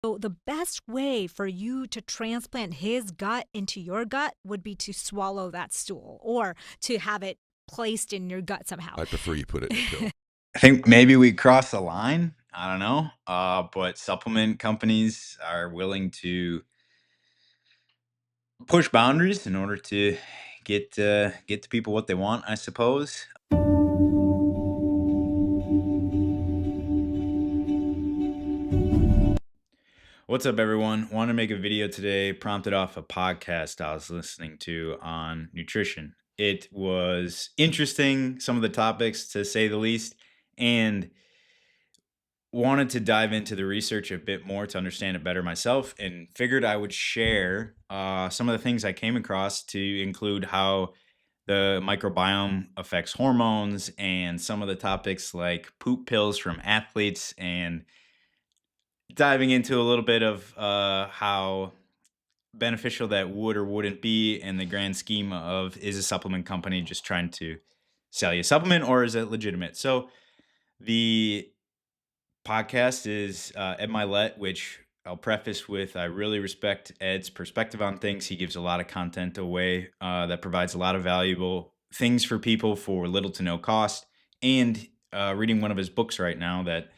So the best way for you to transplant his gut into your gut would be to swallow that stool or to have it placed in your gut somehow. I prefer you put it in a pill. I think maybe we cross the line. I don't know. But supplement companies are willing to push boundaries in order to get to people what they want, I suppose. What's up, everyone? Want to make a video today, prompted off a podcast I was listening to on nutrition. It was interesting, some of the topics to say the least, and wanted to dive into the research a bit more to understand it better myself, and figured I would share some of the things I came across to include how the microbiome affects hormones and some of the topics like poop pills from athletes, and diving into a little bit of how beneficial that would or wouldn't be in the grand scheme of, is a supplement company just trying to sell you a supplement, or is it legitimate? So the podcast is Ed Milet, which I'll preface with I really respect Ed's perspective on things. He gives a lot of content away that provides a lot of valuable things for people for little to no cost. And reading one of his books right now that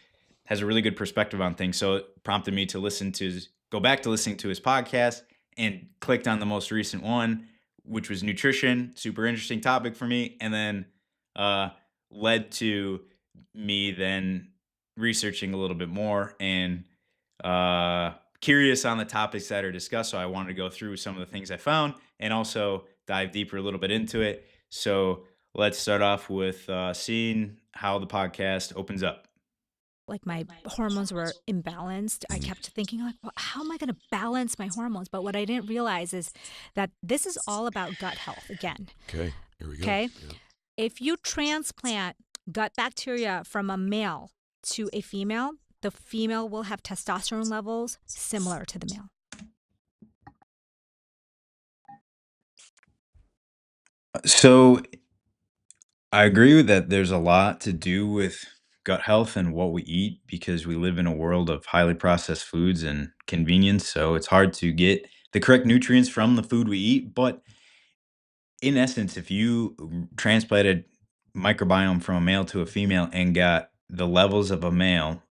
has a really good perspective on things. So it prompted me to go back to listening to his podcast, and clicked on the most recent one, which was nutrition. Super interesting topic for me. And then uh, led to me then researching a little bit more and curious on the topics that are discussed. So I wanted to go through some of the things I found and also dive deeper a little bit into it. So let's start off with seeing how the podcast opens up. Like my hormones were imbalanced. I Mhm. kept thinking like, well, how am I going to balance my hormones? But what I didn't realize is that this is all about gut health again. Okay, here we go. Okay. Yeah. If you transplant gut bacteria from a male to a female, the female will have testosterone levels similar to the male. So I agree with that. There's a lot to do with gut health and what we eat, because we live in a world of highly processed foods and convenience. So it's hard to get the correct nutrients from the food we eat. But in essence, if you transplanted microbiome from a male to a female and got the levels of a male,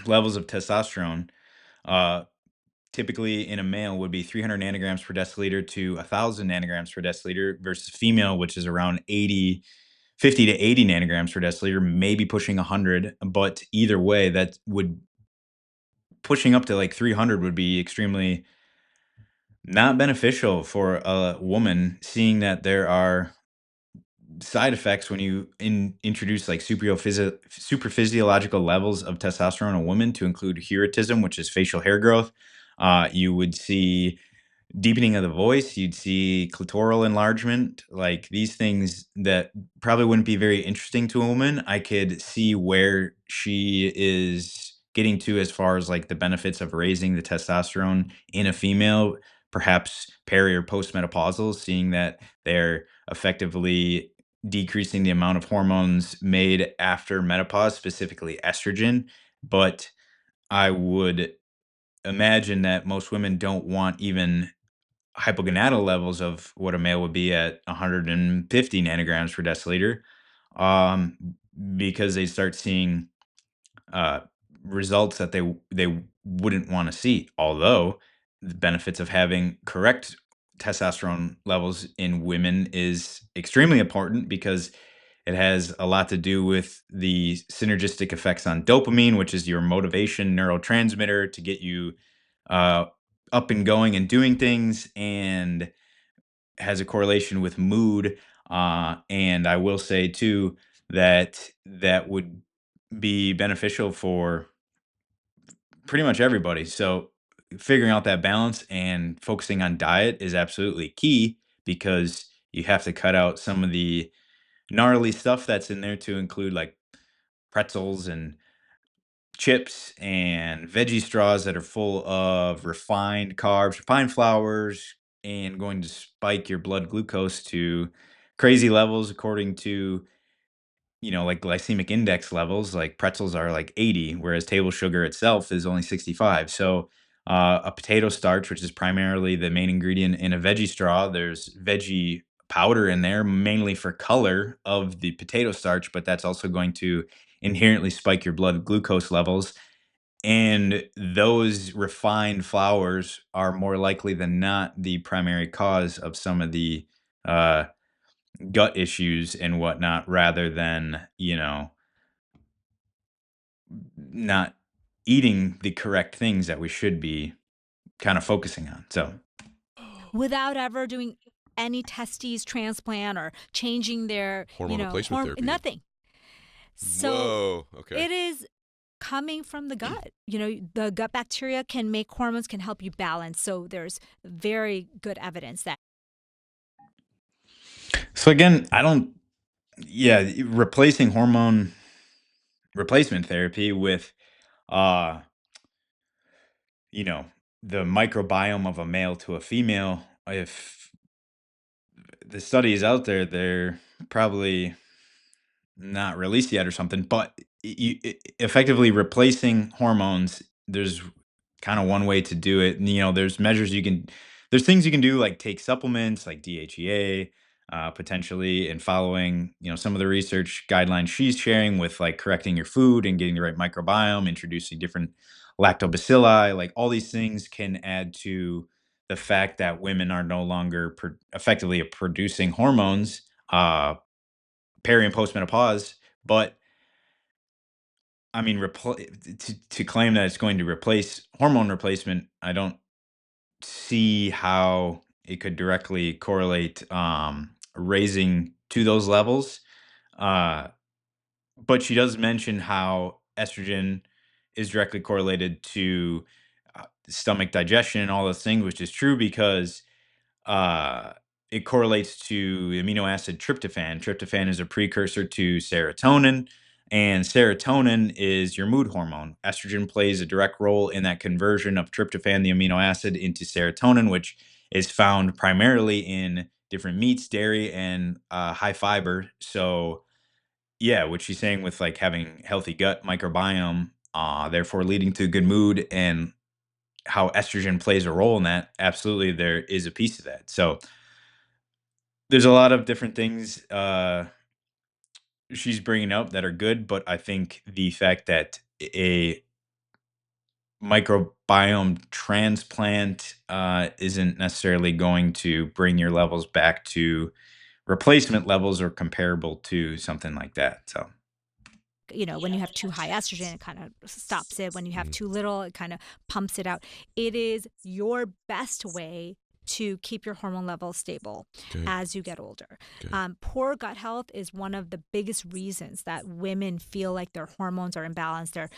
levels of testosterone, uh, typically in a male would be 300 nanograms per deciliter to 1,000 nanograms per deciliter, versus female, which is around 50 to 80 nanograms per deciliter, maybe pushing 100. But either way, that would, pushing up to like 300 would be extremely not beneficial for a woman, seeing that there are side effects when you introduce like super physiological levels of testosterone in a woman, to include hirsutism, which is facial hair growth. You would see deepening of the voice, you'd see clitoral enlargement, like these things that probably wouldn't be very interesting to a woman. I could see where she is getting to as far as like the benefits of raising the testosterone in a female, perhaps peri or postmenopausal, seeing that they're effectively decreasing the amount of hormones made after menopause, specifically estrogen. But I would imagine that most women don't want even hypogonadal levels of what a male would be at 150 nanograms per deciliter, um, because they start seeing uh, results that they wouldn't want to see. Although the benefits of having correct testosterone levels in women is extremely important, because it has a lot to do with the synergistic effects on dopamine, which is your motivation neurotransmitter to get you uh, up and going and doing things, and has a correlation with mood. And I will say too that that would be beneficial for pretty much everybody. So figuring out that balance and focusing on diet is absolutely key, because you have to cut out some of the gnarly stuff that's in there, to include like pretzels and chips and veggie straws that are full of refined carbs, refined flours, and going to spike your blood glucose to crazy levels, according to like glycemic index levels, like pretzels are like 80, whereas table sugar itself is only 65. So, a potato starch, which is primarily the main ingredient in a veggie straw, there's veggie powder in there, mainly for color of the potato starch, but that's also going to inherently spike your blood glucose levels. And those refined flours are more likely than not the primary cause of some of the uh, gut issues and whatnot, rather than, not eating the correct things that we should be kind of focusing on. So, Without ever doing any testes transplant or changing their, Hormone replacement therapy. nothing. So Whoa. Okay. it is coming from the gut. The gut bacteria can make hormones, can help you balance. So there's very good evidence that. so again, I don't, yeah, replacing hormone replacement therapy with, uh, you know, the microbiome of a male to a female, if the study is out there, they're probably not released yet or something, but effectively replacing hormones, there's kind of one way to do it. And, there's things you can do like take supplements like DHEA, potentially, and following, some of the research guidelines she's sharing with like correcting your food and getting the right microbiome, introducing different lactobacilli, like all these things can add to the fact that women are no longer effectively producing hormones. Peri and postmenopause, but I mean, to claim that it's going to replace hormone replacement, I don't see how it could directly correlate, raising to those levels. Uh, but she does mention how estrogen is directly correlated to stomach digestion and all those things, which is true because uh, it correlates to amino acid tryptophan. Tryptophan is a precursor to serotonin, and serotonin is your mood hormone. Estrogen plays a direct role in that conversion of tryptophan, the amino acid, into serotonin, which is found primarily in different meats, dairy, and high fiber. So, yeah, what she's saying with like having healthy gut microbiome, therefore leading to good mood, and how estrogen plays a role in that, absolutely, there is a piece of that. So, there's a lot of different things she's bringing up that are good, but I think the fact that a microbiome transplant isn't necessarily going to bring your levels back to replacement levels or comparable to something like that. So, When you have too high estrogen, it kind of stops it. When you have Mhm. too little, it kind of pumps it out. It is your best way to keep your hormone levels stable Okay. as you get older. Okay. Poor gut health is one of the biggest reasons that women feel like their hormones are imbalanced.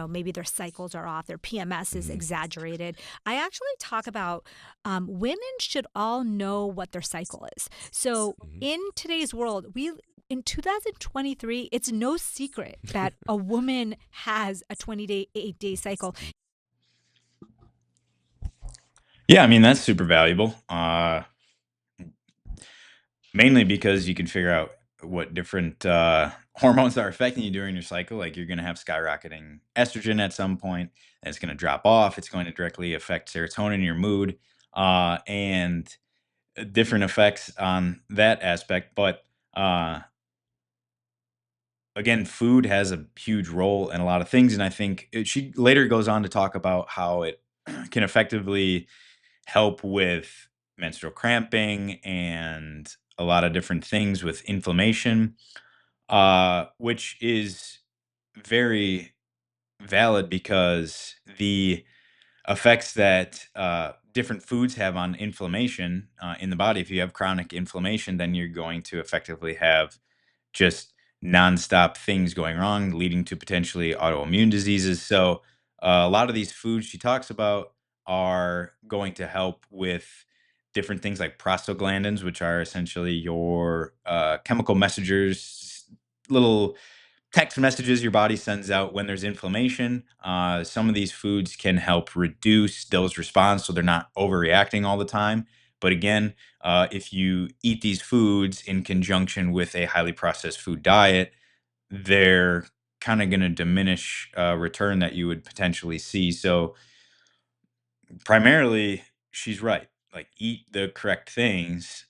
Maybe their cycles are off, their PMS is Mhm. exaggerated. I actually talk about women should all know what their cycle is. So Mhm. in today's world, in 2023, it's no secret that a woman has a 28-day cycle. yeah, I mean, that's super valuable. Mainly because you can figure out what different hormones are affecting you during your cycle. Like you're going to have skyrocketing estrogen at some point, and it's going to drop off. It's going to directly affect serotonin, your mood, and different effects on that aspect. But again, food has a huge role in a lot of things. And I think she later goes on to talk about how it can effectively help with menstrual cramping and a lot of different things with inflammation, which is very valid because the effects that different foods have on inflammation in the body. If you have chronic inflammation, then you're going to effectively have just nonstop things going wrong, leading to potentially autoimmune diseases. So, a lot of these foods she talks about are going to help with different things like prostaglandins, which are essentially your chemical messengers, little text messages your body sends out when there's inflammation. Some of these foods can help reduce those response so they're not overreacting all the time. But again, if you eat these foods in conjunction with a highly processed food diet, they're kind of going to diminish return that you would potentially see. So primarily, she's right. Like, eat the correct things.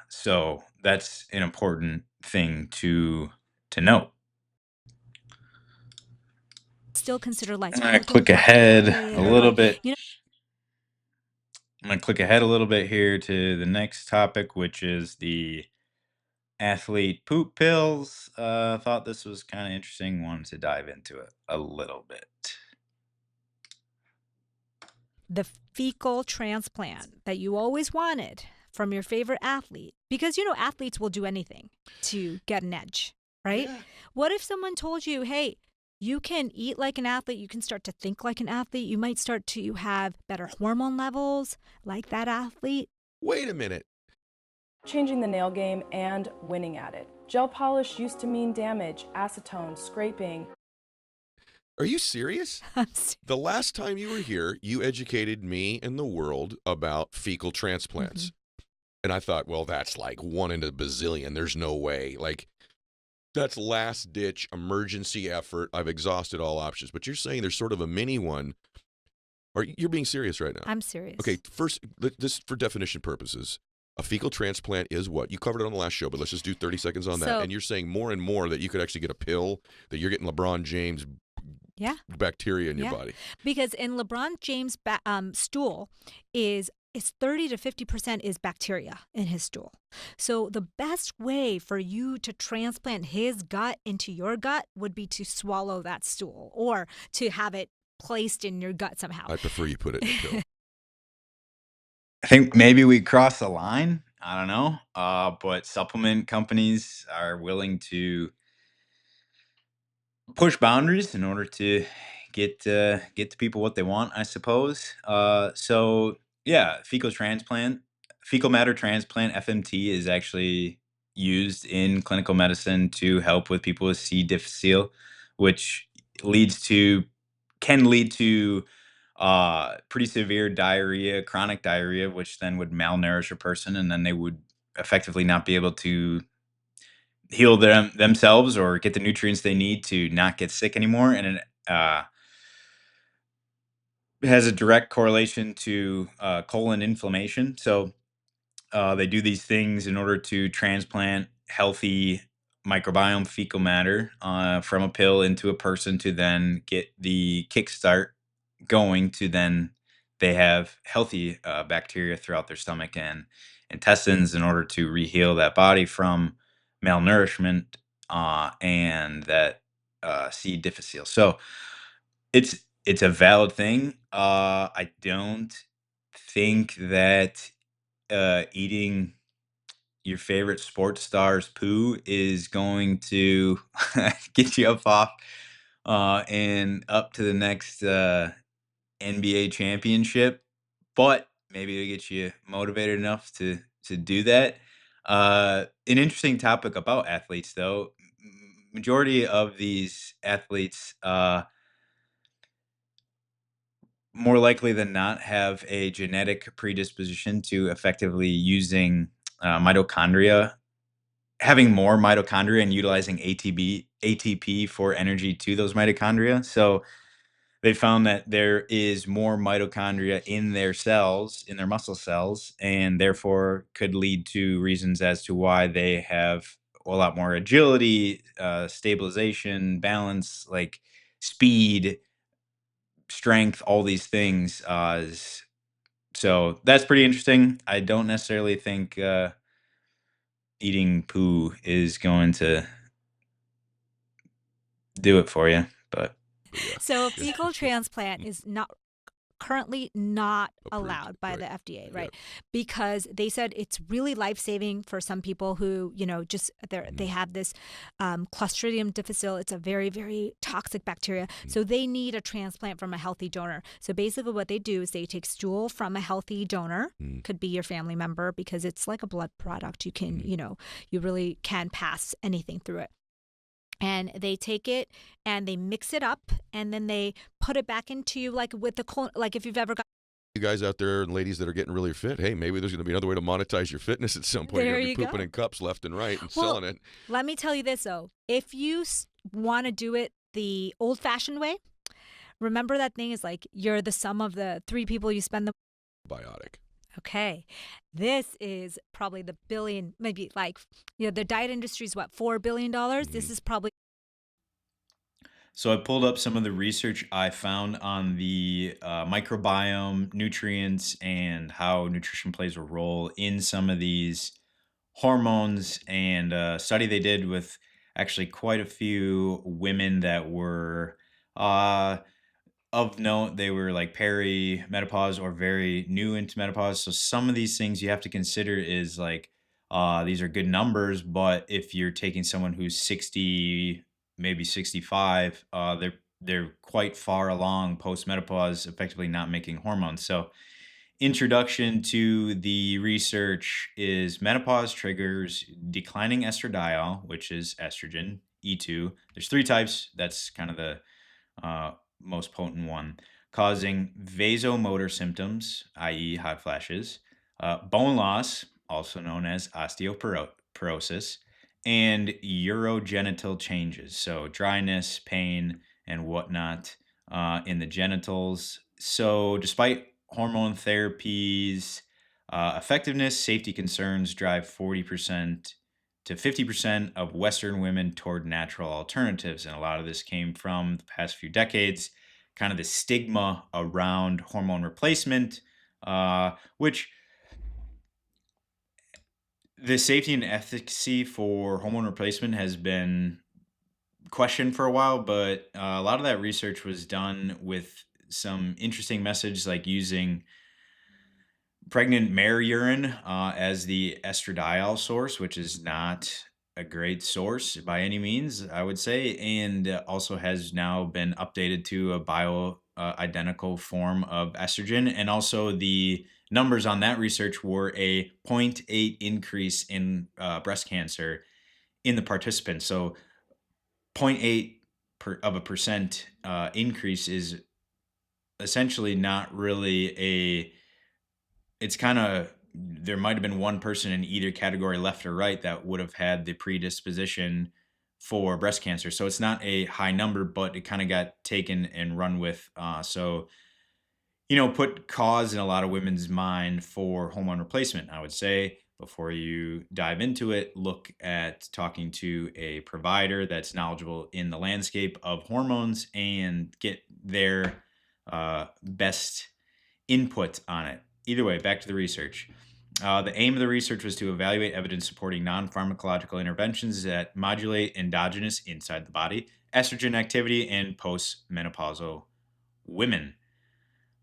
So that's an important thing to note. Still consider light. I'm So we're gonna looking click for ahead a clear little light. bit. You know, I'm gonna click ahead a little bit here to the next topic, which is the athlete poop pills. Thought this was kind of interesting. Wanted to dive into it a little bit. the fecal transplant that you always wanted from your favorite athlete, because athletes will do anything to get an edge, right? Yeah. What if someone told you, hey, you can eat like an athlete, you can start to think like an athlete, you might start to have better hormone levels like that athlete? Wait a minute. Changing the nail game and winning at it. Gel polish used to mean damage, acetone, scraping. Are you serious? The last time you were here, you educated me and the world about fecal transplants. And I thought, well, that's like 1 in a bazillion. There's no way. Like, that's last ditch emergency effort. I've exhausted all options. But you're saying there's sort of a mini one. Or you're being serious right now? I'm serious. Okay, first, this for definition purposes. A fecal transplant is what? You covered it on the last show, but let's just do 30 seconds on that. So- And you're saying more and more that you could actually get a pill, that you're getting LeBron James Yeah. bacteria in your Yeah. body. Because in LeBron James' stool is 30 to 50% is bacteria in his stool. So the best way for you to transplant his gut into your gut would be to swallow that stool or to have it placed in your gut somehow. I prefer you put it in a pill. I think maybe we crossed the line. I don't know. But supplement companies are willing to push boundaries in order to get to people what they want, I suppose. So yeah, fecal matter transplant (FMT) is actually used in clinical medicine to help with people with C. difficile, which leads to can lead to pretty severe diarrhea, chronic diarrhea, which then would malnourish a person, and then they would effectively not be able to heal themselves or get the nutrients they need to not get sick anymore. And it has a direct correlation to colon inflammation. So they do these things in order to transplant healthy microbiome fecal matter from a pill into a person to then get the kickstart going to then they have healthy bacteria throughout their stomach and intestines in order to reheal that body from malnourishment and that C. difficile. So it's a valid thing. I don't think that eating your favorite sports star's poo is going to get you up off and up to the next NBA championship, but maybe it'll get you motivated enough to do that. An interesting topic about athletes, though. Majority of these athletes, more likely than not, have a genetic predisposition to effectively using mitochondria, having more mitochondria and utilizing ATP for energy to those mitochondria. So they found that there is more mitochondria in their cells, in their muscle cells, and therefore could lead to reasons as to why they have a lot more agility, stabilization, balance, like speed, strength, all these things. So that's pretty interesting. I don't necessarily think eating poo is going to do it for you, but So a fecal transplant is currently not Approved, allowed by right. the FDA, Yeah. right? Because they said it's really life-saving for some people who, just they have this Clostridium difficile. It's a very, very toxic bacteria. So they need a transplant from a healthy donor. So basically what they do is they take stool from a healthy donor, could be your family member, because it's like a blood product. You can, you really can pass anything through it. And they take it and they mix it up and then they put it back into like with the like if you've ever got. You guys out there and ladies that are getting really fit, hey, maybe there's going to be another way to monetize your fitness at some point. There You're going to you be pooping go. in cups left and right and Well, selling it. let me tell you this though, if you want to do it the old-fashioned way, remember that thing is like you're the sum of the 3 people you spend the Biotic. Okay. This is probably the billion, maybe like, the diet industry is what, $4 billion? This is probably So I pulled up some of the research I found on the microbiome, nutrients, and how nutrition plays a role in some of these hormones. And a study they did with actually quite a few women that were uh, of note. They were like perimenopause or very new into menopause. So some of these things you have to consider is like these are good numbers, but if you're taking someone who's 60, maybe 65, they're quite far along post menopause, effectively not making hormones. So introduction to the research is menopause triggers declining estradiol, which is estrogen, E2. There's 3 types. That's kind of the uh, most potent one, causing vasomotor symptoms, i.e., hot flashes, bone loss, also known as osteoporosis, and urogenital changes, so dryness, pain, and whatnot in the genitals. So, despite hormone therapies, effectiveness, safety concerns drive 40% to 50% of Western women toward natural alternatives. And a lot of this came from the past few decades, kind of the stigma around hormone replacement, which the safety and efficacy for hormone replacement has been questioned for a while, but a lot of that research was done with some interesting message, like using pregnant mare urine as the estradiol source, which is not a great source by any means, I would say, and also has now been updated to a bio identical form of estrogen. And also, the numbers on that research were a zero point 0.8 increase in breast cancer in the participants. So, 0.8 of a percent increase is essentially not really a it's kind of there might have been one person in either category, left or right, that would have had the predisposition for breast cancer. So it's not a high number, but it kind of got taken and run with. Put cause in a lot of women's mind for hormone replacement. I would say before you dive into it, look at talking to a provider that's knowledgeable in the landscape of hormones and get their best input on it. Either way, back to the research. The aim of the research was to evaluate evidence supporting non pharmacological interventions that modulate endogenous inside the body estrogen activity in postmenopausal women.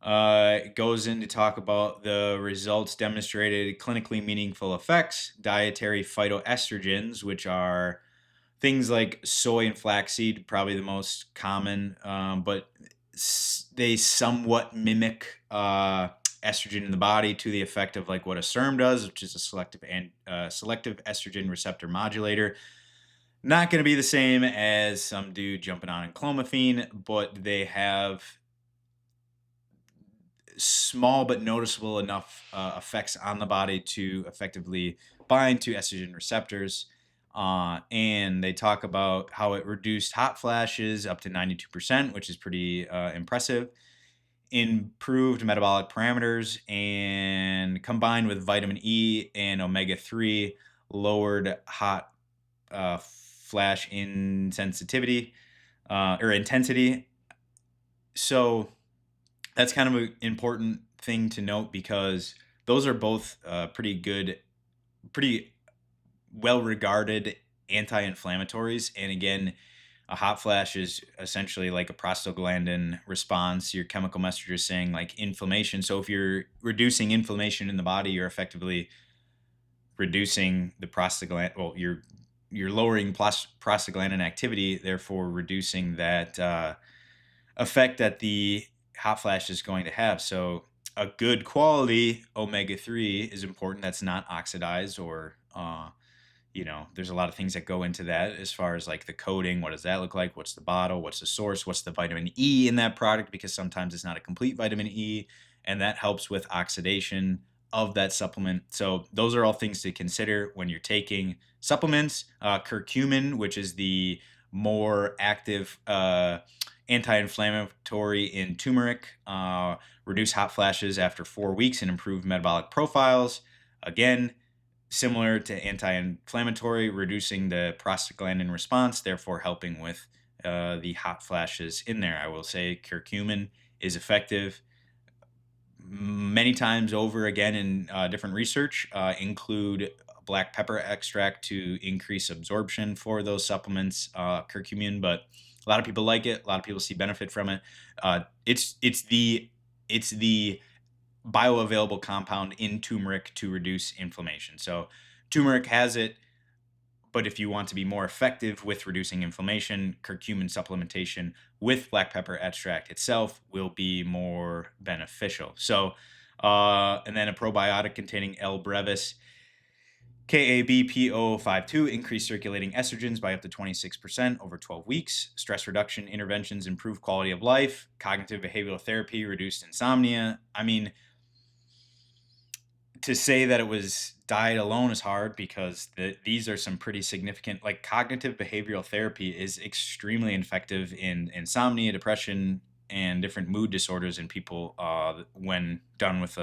It goes in to talk about the results demonstrated clinically meaningful effects, dietary phytoestrogens, which are things like soy and flaxseed, probably the most common, but they somewhat mimic estrogen in the body to the effect of like what a SERM does, which is a selective estrogen receptor modulator. Not going to be the same as some dude jumping on clomiphene, but they have small but noticeable enough effects on the body to effectively bind to estrogen receptors. And they talk about how it reduced hot flashes up to 92%, which is pretty impressive. Improved metabolic parameters, and combined with vitamin E and omega-3, lowered hot flash insensitivity or intensity. So that's kind of an important thing to note because those are both pretty well regarded anti-inflammatories. And again, a hot flash is essentially like a prostaglandin response. Your chemical messenger is saying like inflammation. So if you're reducing inflammation in the body, you're effectively reducing the prostaglandin. Well, you're lowering prostaglandin activity, therefore reducing that effect that the hot flash is going to have. So a good quality omega-3 is important. That's not oxidized or there's a lot of things that go into that as far as like the coating. What does that look like? What's the bottle? What's the source? What's the vitamin E in that product? Because sometimes it's not a complete vitamin E, and that helps with oxidation of that supplement. So those are all things to consider when you're taking supplements. Curcumin, which is the more active anti-inflammatory in turmeric, reduce hot flashes after 4 weeks, and improve metabolic profiles. Again, similar to anti-inflammatory, reducing the prostaglandin response, therefore helping with the hot flashes in there. I will say curcumin is effective many times over again in different research, include black pepper extract to increase absorption for those supplements, curcumin, but a lot of people like it. A lot of people see benefit from it. It's the bioavailable compound in turmeric to reduce inflammation. So turmeric has it, but if you want to be more effective with reducing inflammation, curcumin supplementation with black pepper extract itself will be more beneficial. So, and then a probiotic containing L. brevis, KABPO52, increase circulating estrogens by up to 26% over 12 weeks. Stress reduction interventions improve quality of life. Cognitive behavioral therapy reduced insomnia. I mean, to say that it was diet alone is hard because these are some pretty significant, like cognitive behavioral therapy is extremely effective in insomnia, depression, and different mood disorders in people when done with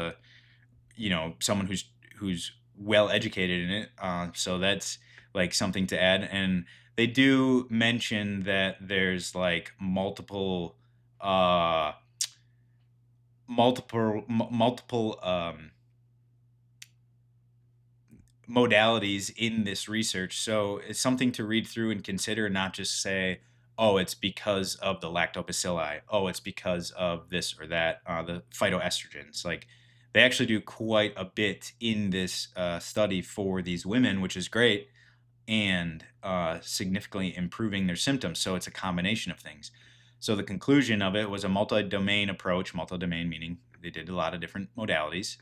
someone who's well educated in it. So that's like something to add. And they do mention that there's like multiple modalities in this research. So it's something to read through and consider, not just say, oh, it's because of the lactobacilli. Oh, it's because of this or that, the phytoestrogens. Like they actually do quite a bit in this study for these women, which is great, and significantly improving their symptoms. So it's a combination of things. So the conclusion of it was a multi-domain approach, multi-domain meaning they did a lot of different modalities,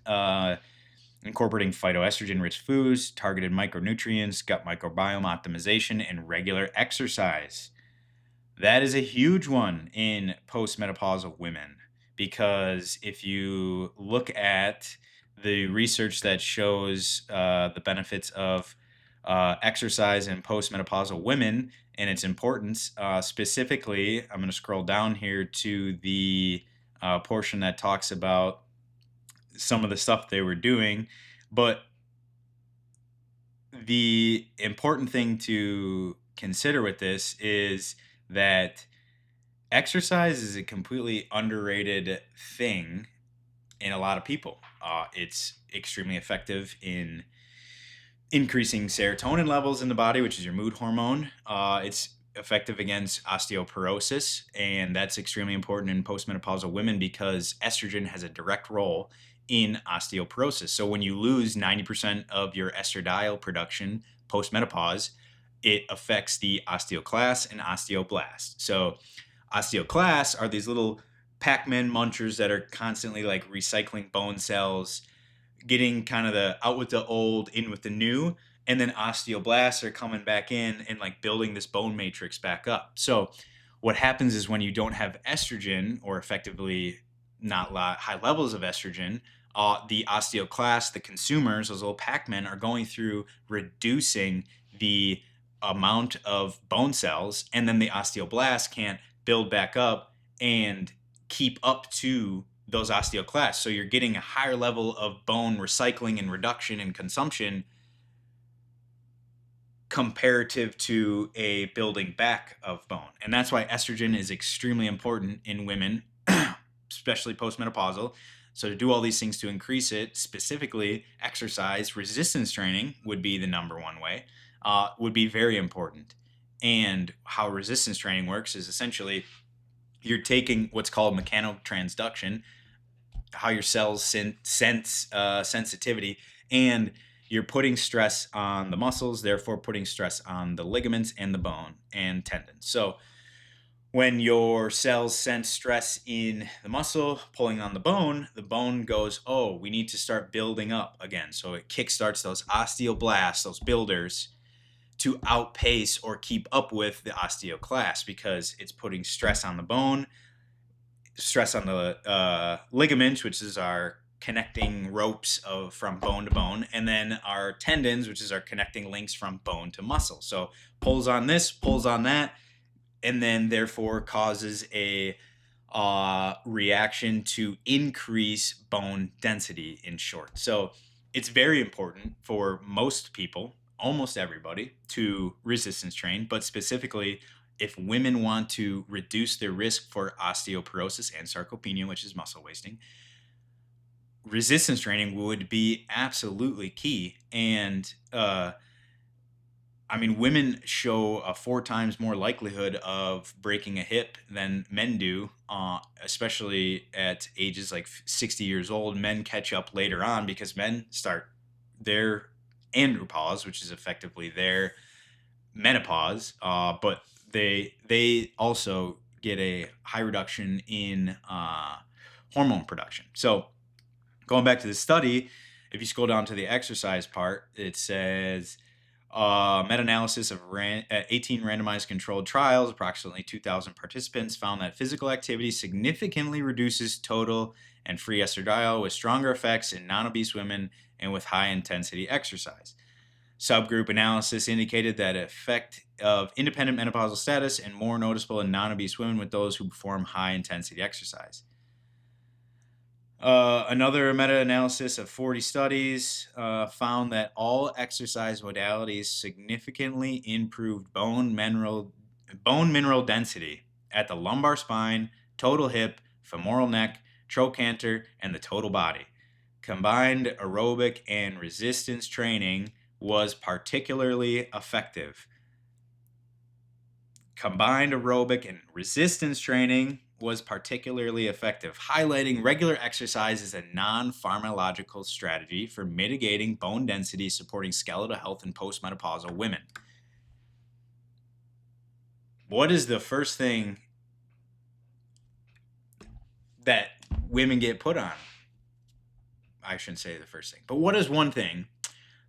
incorporating phytoestrogen-rich foods, targeted micronutrients, gut microbiome optimization, and regular exercise. That is a huge one in postmenopausal women because if you look at the research that shows the benefits of exercise in postmenopausal women and its importance, specifically, I'm going to scroll down here to the portion that talks about some of the stuff they were doing, but the important thing to consider with this is that exercise is a completely underrated thing in a lot of people. It's extremely effective in increasing serotonin levels in the body, which is your mood hormone. It's effective against osteoporosis, and that's extremely important in postmenopausal women because estrogen has a direct role in osteoporosis. So when you lose 90% of your estradiol production postmenopause, it affects the osteoclast and osteoblast. So osteoclasts are these little Pac-Man munchers that are constantly like recycling bone cells, getting kind of the out with the old, in with the new, and then osteoblasts are coming back in and like building this bone matrix back up. So what happens is when you don't have estrogen, or effectively not high levels of estrogen, the osteoclasts, the consumers, those little Pac-Men, are going through reducing the amount of bone cells, and then the osteoblasts can't build back up and keep up to those osteoclasts. So you're getting a higher level of bone recycling and reduction and consumption comparative to a building back of bone. And that's why estrogen is extremely important in women, especially postmenopausal. So to do all these things to increase it, specifically exercise, resistance training would be the number one way, would be very important. And how resistance training works is essentially you're taking what's called mechanotransduction, how your cells sense sensitivity, and you're putting stress on the muscles, therefore putting stress on the ligaments and the bone and tendons. So when your cells sense stress in the muscle, pulling on the bone goes, oh, we need to start building up again. So it kickstarts those osteoblasts, those builders, to outpace or keep up with the osteoclast because it's putting stress on the bone, stress on the ligaments, which is our connecting ropes from bone to bone, and then our tendons, which is our connecting links from bone to muscle. So pulls on this, pulls on that, and then therefore causes a reaction to increase bone density, in short. So it's very important for most people, almost everybody, to resistance train, but specifically if women want to reduce their risk for osteoporosis and sarcopenia, which is muscle wasting, resistance training would be absolutely key. And I mean, women show a 4 times more likelihood of breaking a hip than men do, especially at ages like 60 years old. Men catch up later on because men start their andropause, which is effectively their menopause, but they also get a high reduction in hormone production. So going back to the study, if you scroll down to the exercise part, it says meta-analysis of 18 randomized controlled trials, approximately 2,000 participants, found that physical activity significantly reduces total and free estradiol with stronger effects in non-obese women and with high-intensity exercise. Subgroup analysis indicated that effect of independent menopausal status and more noticeable in non-obese women with those who perform high-intensity exercise. Another meta-analysis of 40 studies found that all exercise modalities significantly improved bone mineral density at the lumbar spine, total hip, femoral neck, trochanter, and the total body. Combined aerobic and resistance training was particularly effective. Combined aerobic and resistance training was particularly effective, highlighting regular exercise as a non-pharmacological strategy for mitigating bone density, supporting skeletal health in postmenopausal women. What is the first thing that women get put on? I shouldn't say the first thing, but what is one thing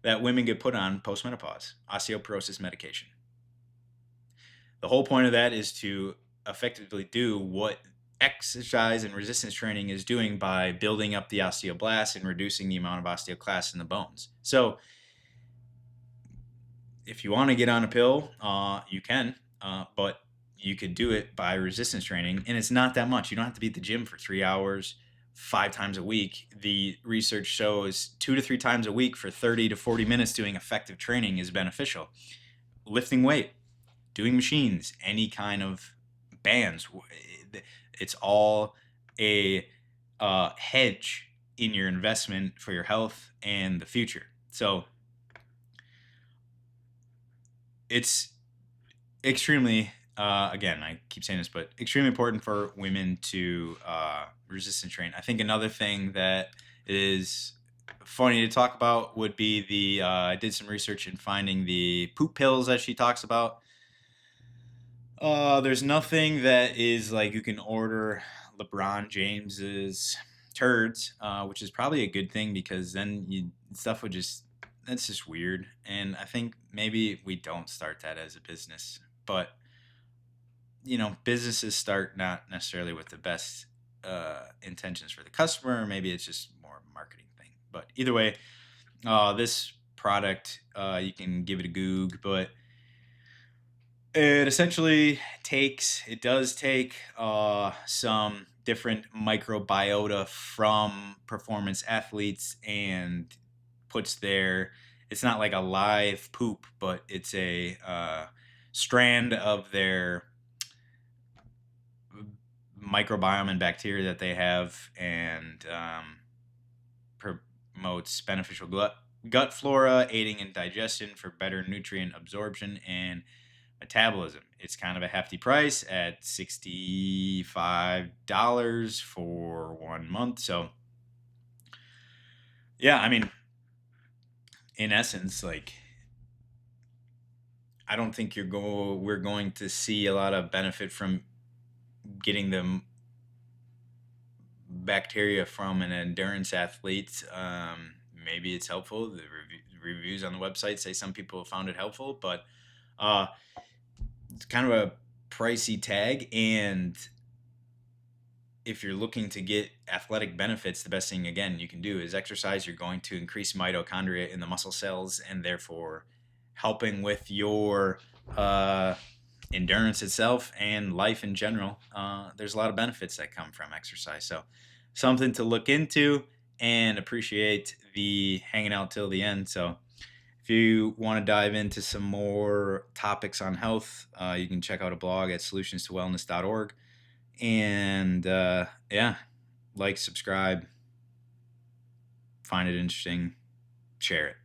that women get put on postmenopause? Osteoporosis medication. The whole point of that is to effectively do what exercise and resistance training is doing by building up the osteoblasts and reducing the amount of osteoclasts in the bones. So if you want to get on a pill, you can, but you could do it by resistance training, and it's not that much. You don't have to be at the gym for 3 hours, 5 times a week. The research shows 2 to 3 times a week for 30 to 40 minutes doing effective training is beneficial. Lifting weight, doing machines, any kind of bands, it's all a hedge in your investment for your health and the future. So it's extremely, again, I keep saying this, but extremely important for women to resistance train. I think another thing that is funny to talk about would be I did some research in finding the poop pills that she talks about. There's nothing that is like you can order LeBron James's turds, which is probably a good thing because then stuff would just, that's just weird. And I think maybe we don't start that as a business, but businesses start not necessarily with the best intentions for the customer. Maybe it's just more of a marketing thing. But either way, this product, you can give it a goog, but it essentially does take some different microbiota from performance athletes and puts it's not like a live poop, but it's a strand of their microbiome and bacteria that they have, and promotes beneficial gut flora, aiding in digestion for better nutrient absorption and metabolism. It's kind of a hefty price at $65 for 1 month. So yeah, I mean, in essence, like, I don't think we're going to see a lot of benefit from getting the bacteria from an endurance athlete. Maybe it's helpful. The reviews on the website say some people found it helpful, but it's kind of a pricey tag, and if you're looking to get athletic benefits, the best thing, again, you can do is exercise. You're going to increase mitochondria in the muscle cells, and therefore helping with your endurance itself and life in general. There's a lot of benefits that come from exercise. So something to look into, and appreciate the hanging out till the end. So if you want to dive into some more topics on health, you can check out a blog at solutionstowellness.org. And yeah, like, subscribe, find it interesting, share it.